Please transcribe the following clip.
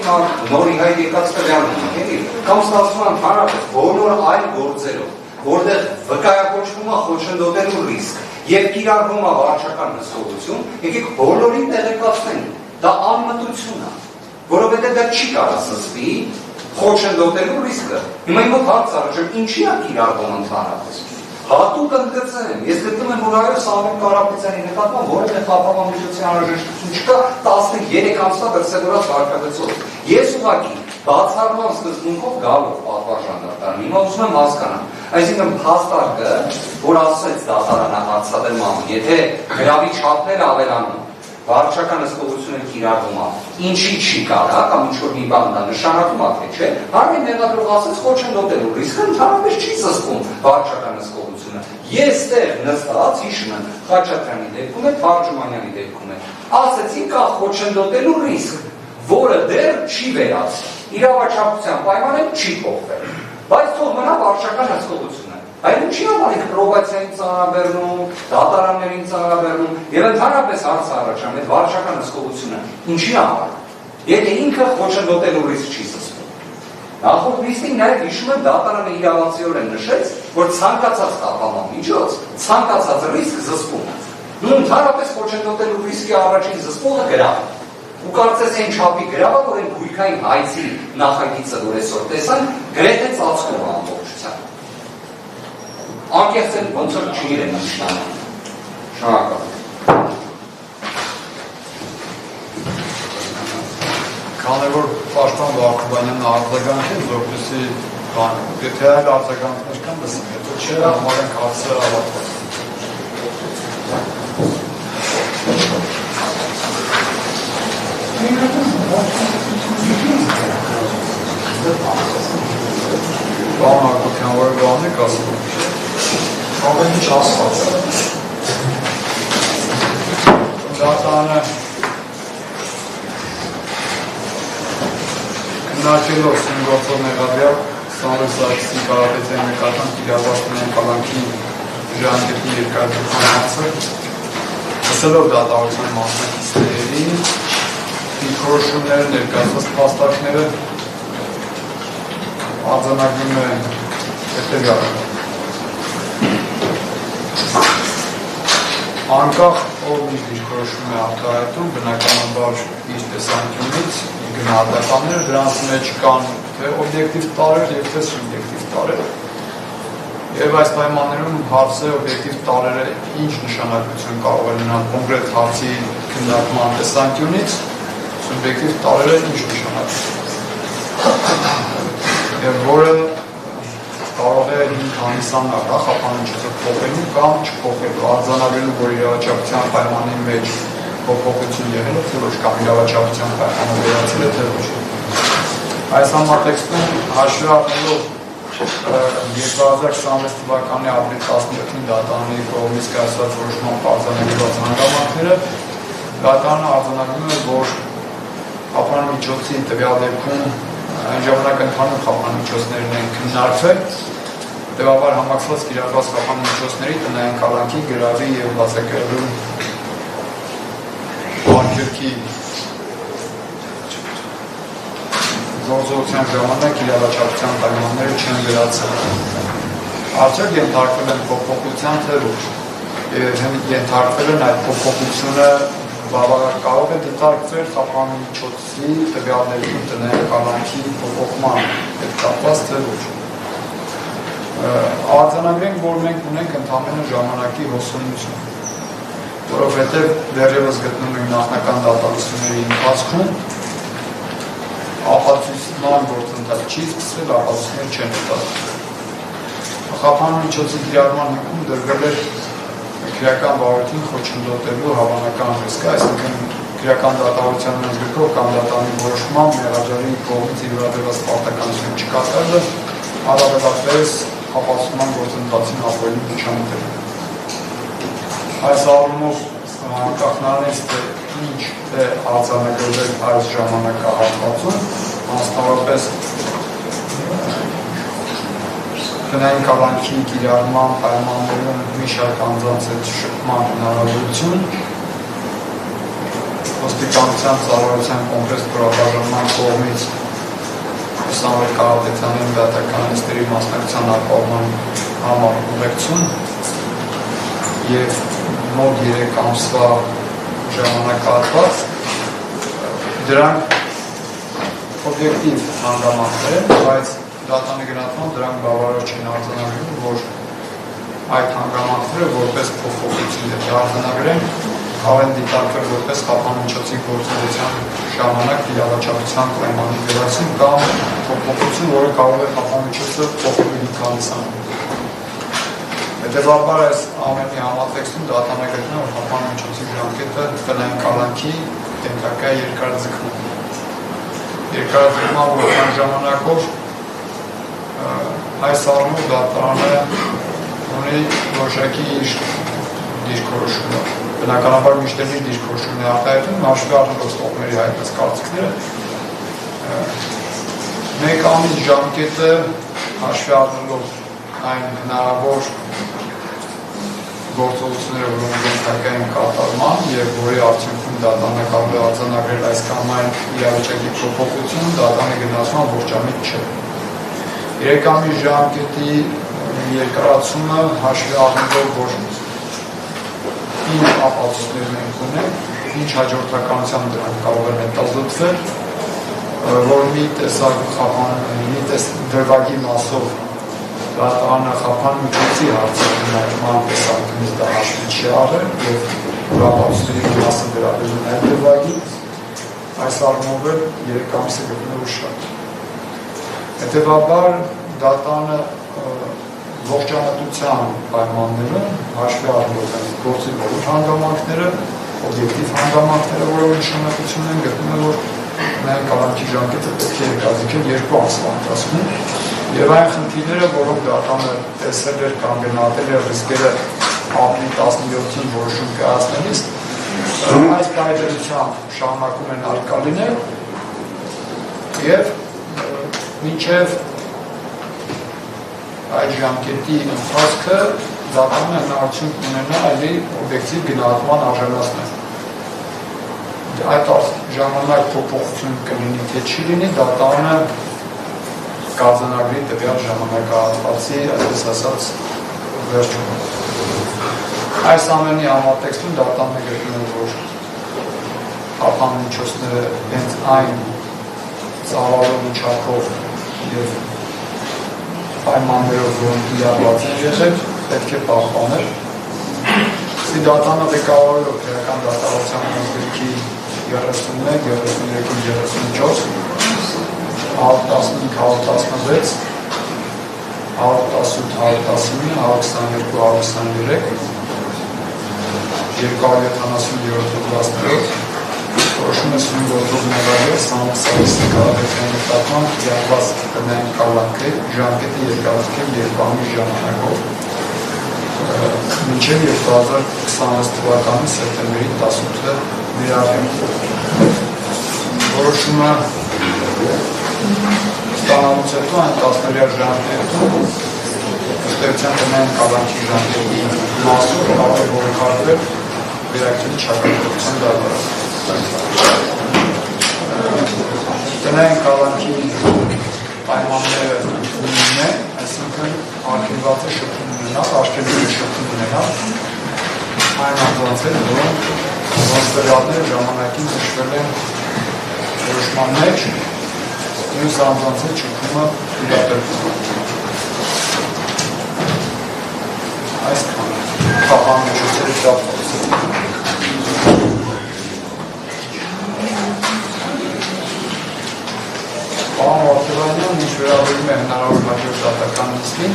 նորի հայ եկած տվյալում էլի, կամ ստացվում է ընդհանրապես բոլոր այլ գործերով, որտեղ վկայակոչվում է խոչընդոտելու ռիսկ եւ կիրառվում է վարչական հսկողություն, եկեք բոլորին տեղեկացնենք, դա անմտություն է, որովհետեւ դա չի կարող սկսվի խոչընդոտելու ռիսկը։ Հիմա իմ մոտ հարց առաջ, ինչի է կիրառվում ընդհանրապես։ Հատուկ ընդգծեմ, ես գտնում եմ, որ այո Սամվել Կարապետյանի նկատմամբ որևէ խափանամիջոցի անհրաժեշտություն չկա 13 ամսվա դրսևորած վարքագծով։ Ես ուղղակի բացառման սկզբունքով գալով պատվարժան դատարան, հիմա ուզում եմ հասկանամ, այսինքն փաստարկը, որ ասեց դատարանը հարձակման, եթե գրավի չափները ավելանում, վարչական հսկողությունը կիրառվում է, ինչի չի կարա, կամ ինչ-որ մի բան դա նշանակում է, թե չէ, հարմի մեղադրող ասեց խոչընդոտելու ռիսկը ընդհանրապես չի զսպում վարչական հսկողությունը։ Ես տեղ նստած հիշում եմ Խաչատրյանի դեպքում է, Թարջումանյանի դեպքում է, ասեցին կա խոչընդոտելու ռիսկ, որը դեռ չի վերացել, իրավաչափության պայմանները չի փոխվել, բայց թող մնա վարչական հսկողությունը։ Այդ ինչի համար եք պրոբացիային ծանրաբեռնում, դատարաններին ծանրաբեռնում եւ ընդհանրապես հարց առաջանում այդ վարչական հսկողությունը ինչի համար։ Եթե ինքը խոչընդոտելու ռիսկ չի զսպում։ Նախորդ նիստին նաեւ հիշում եմ դատարանը իրավացիորեն նշեց, որ ցանկացած խափանամիջոց, ցանկացած ռիսկ զսպում է։ Ու ընդհանրապես խոչընդոտելու ռիսկի առաջին զսպողը գրավ է։ Ու կարծես այն չափի գրավը, որ այն գույքային հայցի նախագիծը, որ այսօր տեսան, գրեթե ծածկում է ամբողջությամբ։ Անկեղծ են ոնց որ չգիրեն նշանը։ Շնորհակալ։ Քանի որ պաշտպան Վարդանյանն արձագանքեց, որպեսզի եթե այլ արձագանքներ կան, լսեմ, հետո չէ, համարենք հարցը ավարտված։ Բան Հակոբյան, որ բան եք ասում։ Ամեն ինչ ասված է։ Դատարանը քննարկելով սնգործող մեղադրյալ Սամվել Սարգսի Կարապետյանի նկատմամբ իրավասության կալանքի ժանգետի երկարության հարցը, լսելով դատավարության մասնակիցներին, դիրքորոշումները, ներկայացված փաստարկները արձանագրում է հետևյալը։ Անկախ ով մի դիրքորոշում է արտահայտում, բնականաբար իր տեսանկյունից, իր գնահատականները, դրանց մեջ կան թե օբյեկտիվ տարրեր և թե սուբյեկտիվ տարրեր։ Եվ այս պայմաններում հարցը օբյեկտիվ տարրերը ինչ նշանակություն կարող է ունենալ կոնկրետ հարցի քննարկման տեսանկյունից, սուբյեկտիվ տարրերը ինչ նշանակություն։ Եվ որը կարող է 5 ամիսան առաջ խափանմիջոցը փոխելու կամ չփոխելու, արձանագրելու, որ իրավաչափության պայմանի մեջ փոփոխություն եղել է, թե ոչ, կամ իրավաչափության պայմանը վերացել է, թե ոչ։ Այս համատեքստում հաշվի առնելով 2026 թվականի ապրիլ 17-ին դատարանի կողմից կայացված որոշմամբ արձանագրված հանգամանքները, դատարանը արձանագրում է, որ խափանմիջոցի տվյալ դեպքում այն ժամանակ ընդհանուր խափանմիջոցներն են քննարկվել, հետևաբար համակցված կիրառված խափանմիջոցների տնային կալանքի, գրավի և բացակայելու արգելքի գործողության ժամանակ իրավաչափության պայմանները չեն վերացել։ Արդյոք ենթարկվել են փոփոխության, թե ոչ, ենթարկվել են այդ փոփոխությունը կարող է դիտարկվել խափանմիջոցի տվյալների տնային կալանքի փոփոխման հետ կապված, թե ոչ։ Արձանագրենք, որ մենք ունենք ընդամենը ժամանակի հոսունություն, որովհետև դեռևս գտնում ենք նախնական դատավարությունների ընթացքում, ապացույցման գործընթաց չի սկսվել, ապացույցներ չեն ստացվել։ Խափանմիջոցի կիրառման հիմքում դրվել է քրեական վարույթին խոչընդոտելու հավանական ռիսկը, այսինքն քրեական դատավարության մեջբերքով կամ դատարանի որոշմամբ մեղադրյալի կողմից իրավաբանված պարտականություն չկատարելը առավելապես ապացուցման գործընթացին ապօրինի միջամտել։ Այս առումով անկախ նրանից, թե ինչ է արձանագրվել այս ժամանակահատվածում, մասնավորապես տնային կալանքի կիրառման պայմաններում մի շարք անձանց հետ շփման հնարավորություն, ոստիկանության իշխանության ծառայության կոնկրետ փոխաբաժանման կողմից Սամվել Կարապետյանի դատական նիստերի մասնակցության ապահովման համար ուղեկցում եւ մոտ 3 ամսվա ժամանակահատված դրանք օբյեկտիվ հանգամանքներ են, բայց դատանի գնահատմամբ դրանք բավարար չեն արձանագրում, որ այդ հանգամանքները որպես փոփոխություն արձանագրեն, կարող են դիտարկվել որպես խափանմիջոցի գործունեության ժամանակ իրավաչափության պայմանի վերացում կամ փոփոխություն, որը կարող է խափանմիջոցը փոխելու դիտարկան։ Հետևաբար այս ամենի համատեքստում դատանագետն որ խափանմիջոցի ժամկետը տնային կալանքի տենտակա երկարաձգվում։ Երկարաձգման որքան ժամանակով այս առումով դատարանը ունի որոշակի իր դիրքորոշումը։ Բնականաբար միշտ իր դիրքորոշումն է արտահայտում, հաշվի առնելով կողմերի հայտնած կարծիքները։ Մեկ ամիս ժամկետը հաշվի առնելով այն հնարավոր գործողությունները, որոնք ենթակա են կատարման եւ որի արդյունքում դատանը կարող է արձանագրել այս կամ այն իրավիճակի փոփոխություն, դատանի գնահատման ողջամիտ չէ։ 3 ամիս ժամկետի երկարացումը հաշվի առնելով, որ ինչ ապացույցներ մենք ունենք, ինչ հաջորդականությամբ դրանք կարող են հետազոտվել, որ մի տեսակ դրվագի մասով դատարանը խափանմիջոցի հարցերման տեսանկյունից դա հաշվի չի առել եւ ապացույցների մասը վերաբերում է դրվագի, այս առումով 3 ամսը գտնելու շատ։ Հետևաբար դատանը ողջամտության պայմաններում հաշվի առնելով գործի բոլոր հանգամանքները, օբյեկտիվ հանգամանքները, որոնք նշանակություն են գտնում է, որ նայեն կալանքի ժամկետը պետք է երկարաձգել 2 ամսվա ընթացքում եւ այն խնդիրները, որոնք դատանը տեսել էր կամ գնահատել էր ռիսկերը ապրիլի 17-ին որոշում կայացնելիս, այս պայմանությամբ շարունակում են արկա լինել եւ մինչեւ այդ ժամկետի ընթացքը դատանը հնարավորություն ունենա այլի օբյեկտիվ գնահատման արժանացնել։ Այդ ժամանակ փոփոխություն կլինի, թե չի լինի, դատանը կարձանագրի տվյալ ժամանակահատվածի, այսպես ասած, վերջում։ Այս ամենի համատեքստում դատանը գտնում է, որ խափանմիջոցները հենց այն ծավալով չափով եւ պայմաններով, որոնք իրարված են եղել, պետք է պահպանել։ Դատանը ղեկավարելով քրեական դատավարության գրքի 31, 32, 34, 115, 116, 118, 119, 122, 270-րդ որոշում է սույն գործողությունները Սամսարիսի Կարապետյանի նկատմամբ իրավված տնային կալանքը ժամկետի երկարացնել 2 ամիս ժամանակով մինչև 2026 թվականի սեպտեմբերի 18-ը վերաբերում։ Որոշումը ստանալուց հետո այն 10-օրյա ժամկետում ըստեյության տնային կալանքի ժամկետի մասով կարող է որոշվել վերակրի չակարգության դատարան։ Տնային կալանքի պայմանները նույնն է, այսինքն արգելված է շփում ունենալ, արգելված է շփում ունենալ այն անձանցերը, որոնք տվյալները ժամանակին նշվել են որոշման մեջ, մյուս անձանցի շփումը իրատեսվում։ Այսքան խափանմիջոցների կապված։ Պարոն Արտևանյան, ինչ վերաբերում է հնարավոր հաջորդ դատական նիստին,